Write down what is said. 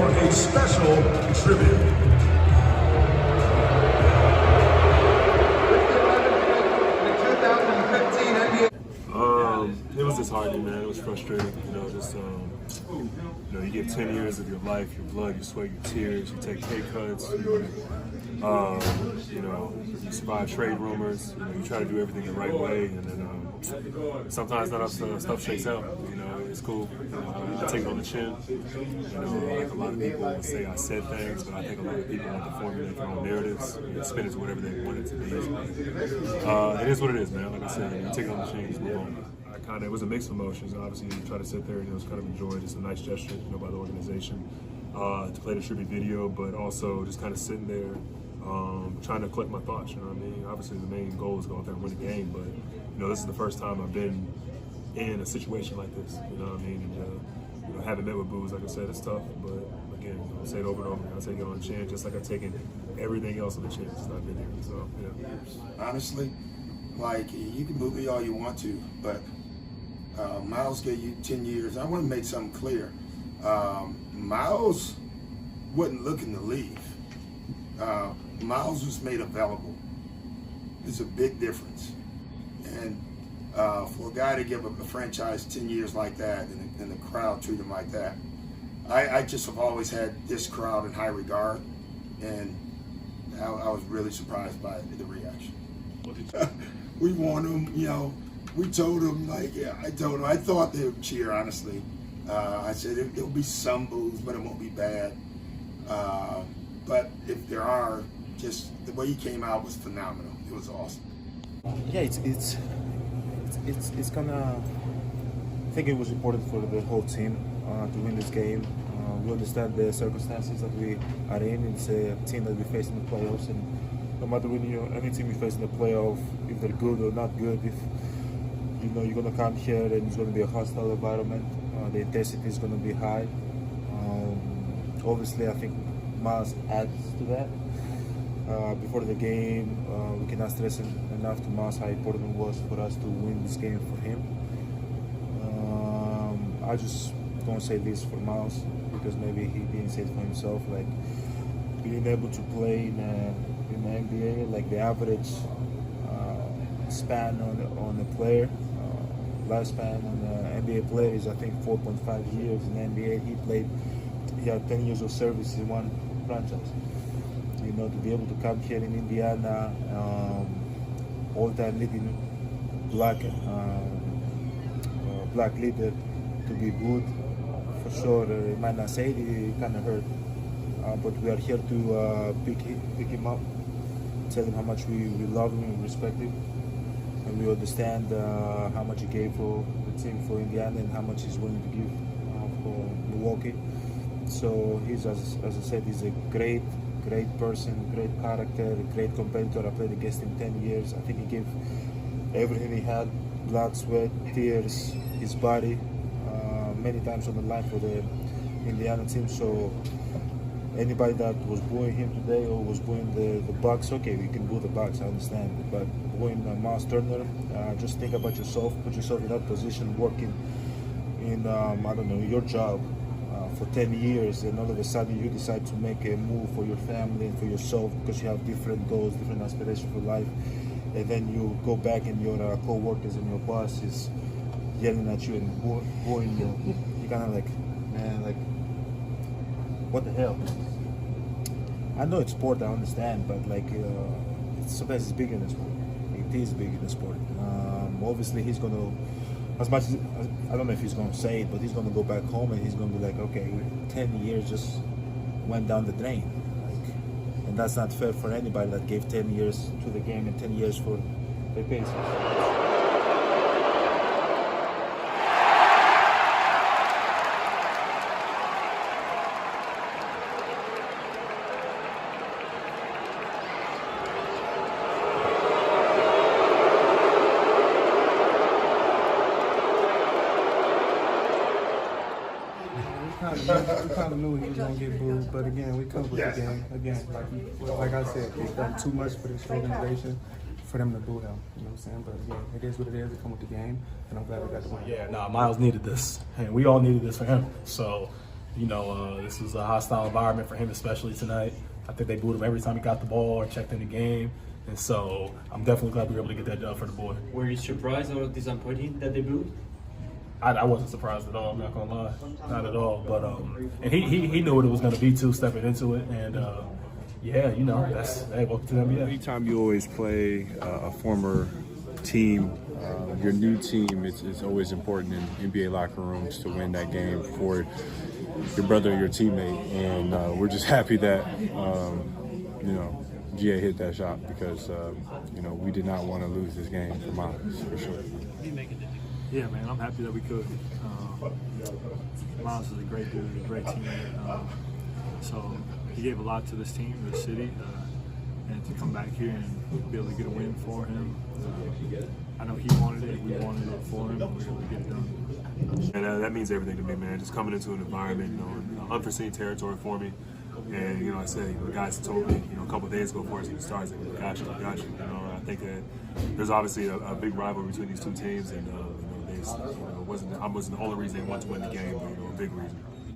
for a special tribute. It was disheartening, man. It was frustrating. You give 10 years of your life, your blood, your sweat, your tears. You take pay cuts. You survive trade rumors. You try to do everything the right way, and then sometimes not stuff shakes out. It's cool. I take it on the chin. Like a lot of people would say, I said things, but I think a lot of people want to formulate their own narratives, spin it to whatever they want it to be. It is what it is, man. Like I said, you take it on the chin, just move on. It was a mix of emotions. Obviously, you try to sit there and it was kind of enjoyed. It's a nice gesture, by the organization to play the tribute video, but also just kind of sitting there trying to collect my thoughts. You know what I mean? Obviously, the main goal is to go out there and win the game, but this is the first time I've been in a situation like this. You know what I mean? And having met with Booze, like I said, it's tough. But again, I'll say it over and over. I take it on the chin, just like I've taken everything else on the chin since I've been here. So yeah. Honestly, you can boo me all you want to, but Myles gave you 10 years. I want to make something clear. Myles wasn't looking to leave. Myles was made available. There's a big difference. And for a guy to give a franchise 10 years like that and the crowd treat him like that, I just have always had this crowd in high regard, and I was really surprised by the reaction. We want him, we told him, I told him, I thought they would cheer, honestly. I said, it'll be some boos, but it won't be bad. But if there are, just the way he came out was phenomenal. It was awesome. Yeah, it's gonna, I think it was important for the whole team to win this game. We understand the circumstances that we are in. It's a team that we face in the playoffs, and no matter any team we face in the playoff, if they're good or not good, if you're gonna come here and it's gonna be a hostile environment, the intensity is gonna be high. Obviously, I think Myles adds to that. Before the game, we cannot stress enough to Myles how important it was for us to win this game for him. I just don't say this for Myles because maybe he didn't say it for himself. Being able to play in the NBA, the average span on a player, lifespan on an NBA player is I think 4.5 years in the NBA. He had 10 years of service in one franchise. To be able to come here in Indiana, all-time leading black leader, to be good, for sure. It might not say it kind of hurt, but we are here to pick him up, tell him how much we love him and respect him, and we understand how much he gave for the team, for Indiana, and how much he's willing to give for Milwaukee. So he's, as I said, he's a great person, great character, great competitor. I played against him 10 years. I think he gave everything he had, blood, sweat, tears, his body, many times on the line for the Indiana team. So anybody that was booing him today or was booing the Bucks, okay, we can boo the Bucks, I understand. But booing Myles Turner, just think about yourself, put yourself in that position, working in, your job for 10 years, and all of a sudden you decide to make a move for your family and for yourself because you have different goals, different aspirations for life, and then you go back and your co-workers and your boss is yelling at you and booing you. You're kind of man, what the hell? I know it's sport, I understand, but sometimes it's bigger than sport. It is bigger than sport. Obviously, he's gonna, as much as I don't know if he's gonna say it, but he's gonna go back home and he's gonna be like, okay, 10 years just went down the drain, and that's not fair for anybody that gave 10 years to the game and 10 years for the Pacers. We kind of knew he was going to get booed, but again, we covered the game. Again, like I said, he's done too much for this organization for them to boo him. You know what I'm saying? But again, it is what it is. It come with the game, and I'm glad we got the win. Yeah, Myles needed this, and we all needed this for him. So, You know, this was a hostile environment for him, especially tonight. I think they booed him every time he got the ball or checked in the game. And so I'm definitely glad we were able to get that done for the boy. Were you surprised or disappointed that they booed? I wasn't surprised at all, I'm not going to lie. Not at all. But and he knew what it was going to be, too, stepping into it. And, yeah, you know, hey, welcome to the NBA. Anytime you always play a former team, your new team, it's always important in NBA locker rooms to win that game for your brother or your teammate. And we're just happy that, you know, GA hit that shot because, you know, we did not want to lose this game for Myles, for sure. Yeah, man, I'm happy that we could. Myles is a great dude, a great teammate. So he gave a lot to this team, to the city, and to come back here and be able to get a win for him. I know he wanted it, we wanted it for him, and we were able to get it done. And that means everything to me, man. Just coming into an environment, you know, unforeseen territory for me. And, you know, I said, you know, the guys told me, you know, a couple of days ago before he starts, like, we got you. You know, I think that there's obviously a big rivalry between these two teams, and, you know, I wasn't the only reason they wanted to win the game, but, you know, a big reason.